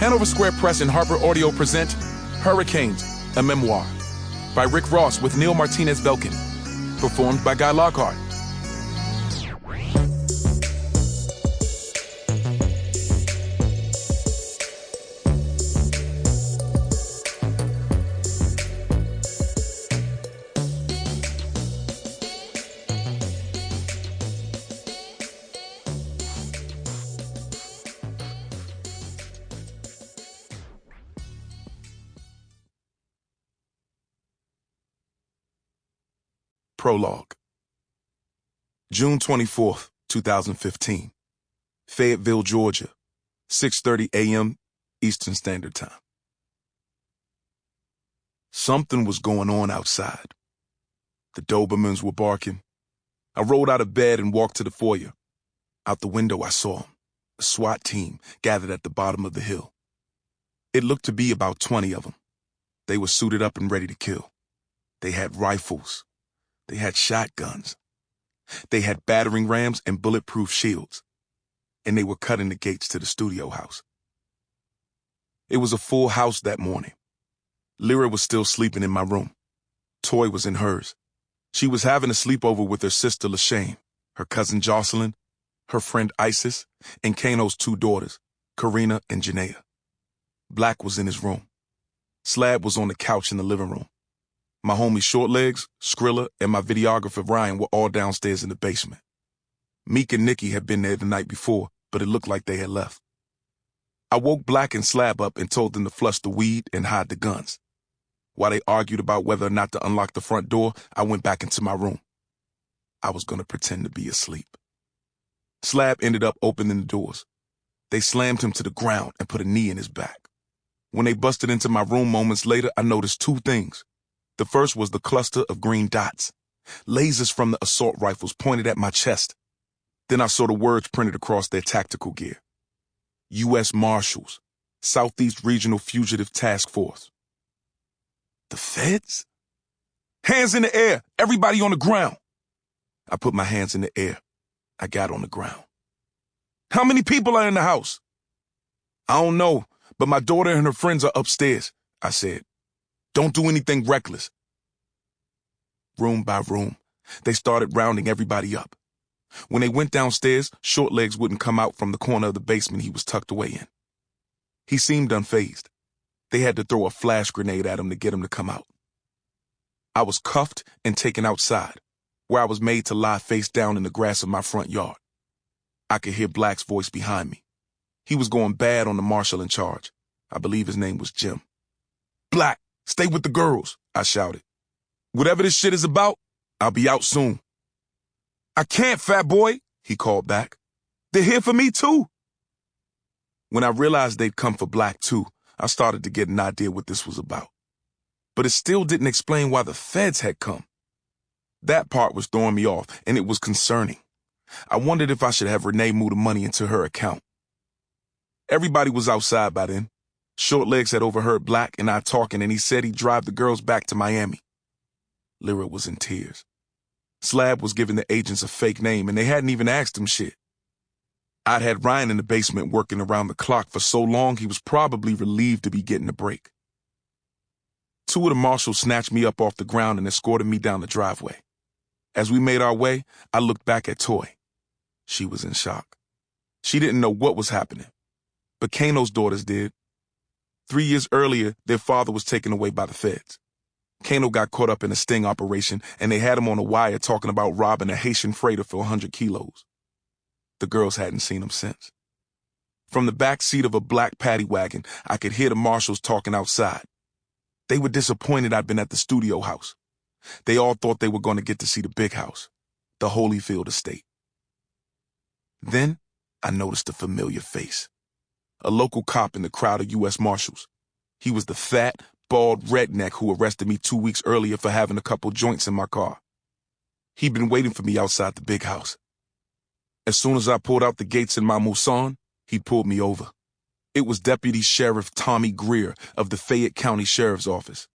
Hanover Square Press and Harper Audio present Hurricanes, a Memoir by Rick Ross with Neil Martinez-Belkin. Performed by Guy Lockard. Prologue. June 24th, 2015. Fayetteville, Georgia. 6:30 a.m. Eastern Standard Time. Something was going on outside. The Dobermans were barking. I rolled out of bed and walked to the foyer. Out the window I saw them, a SWAT team gathered at the bottom of the hill. It looked to be about 20 of them. They were suited up and ready to kill. They had rifles. They had shotguns. They had battering rams and bulletproof shields. And they were cutting the gates to the studio house. It was a full house that morning. Lyra was still sleeping in my room. Toy was in hers. She was having a sleepover with her sister LaShane, her cousin Jocelyn, her friend Isis, and Kano's 2 daughters, Karina and Janaea. Black was in his room. Slab was on the couch in the living room. My homie Shortlegs, Skrilla, and my videographer Ryan were all downstairs in the basement. Meek and Nikki had been there the night before, but it looked like they had left. I woke Black and Slab up and told them to flush the weed and hide the guns. While they argued about whether or not to unlock the front door, I went back into my room. I was going to pretend to be asleep. Slab ended up opening the doors. They slammed him to the ground and put a knee in his back. When they busted into my room moments later, I noticed 2 things. The first was the cluster of green dots. Lasers from the assault rifles pointed at my chest. Then I saw the words printed across their tactical gear. U.S. Marshals, Southeast Regional Fugitive Task Force. The feds? Hands in the air, everybody on the ground. I put my hands in the air. I got on the ground. How many people are in the house? I don't know, but my daughter and her friends are upstairs, I said. Don't do anything reckless. Room by room, they started rounding everybody up. When they went downstairs, Shortlegs wouldn't come out from the corner of the basement he was tucked away in. He seemed unfazed. They had to throw a flash grenade at him to get him to come out. I was cuffed and taken outside, where I was made to lie face down in the grass of my front yard. I could hear Black's voice behind me. He was going bad on the marshal in charge. I believe his name was Jim. Black! Stay with the girls, I shouted. Whatever this shit is about, I'll be out soon. I can't, fat boy, he called back. They're here for me too. When I realized they'd come for Black too, I started to get an idea what this was about. But it still didn't explain why the feds had come. That part was throwing me off, and it was concerning. I wondered if I should have Renee move the money into her account. Everybody was outside by then. Shortlegs had overheard Black and I talking, and he said he'd drive the girls back to Miami. Lyra was in tears. Slab was giving the agents a fake name, and they hadn't even asked him shit. I'd had Ryan in the basement working around the clock for so long he was probably relieved to be getting a break. 2 of the marshals snatched me up off the ground and escorted me down the driveway. As we made our way, I looked back at Toy. She was in shock. She didn't know what was happening, but Kano's daughters did. 3 years earlier, their father was taken away by the feds. Kano got caught up in a sting operation, and they had him on a wire talking about robbing a Haitian freighter for 100 kilos. The girls hadn't seen him since. From the back seat of a black paddy wagon, I could hear the marshals talking outside. They were disappointed I'd been at the studio house. They all thought they were going to get to see the big house, the Holyfield estate. Then I noticed a familiar face. A local cop in the crowd of U.S. Marshals. He was the fat, bald redneck who arrested me 2 weeks earlier for having a couple joints in my car. He'd been waiting for me outside the big house. As soon as I pulled out the gates in my Musan, he pulled me over. It was Deputy Sheriff Tommy Greer of the Fayette County Sheriff's Office.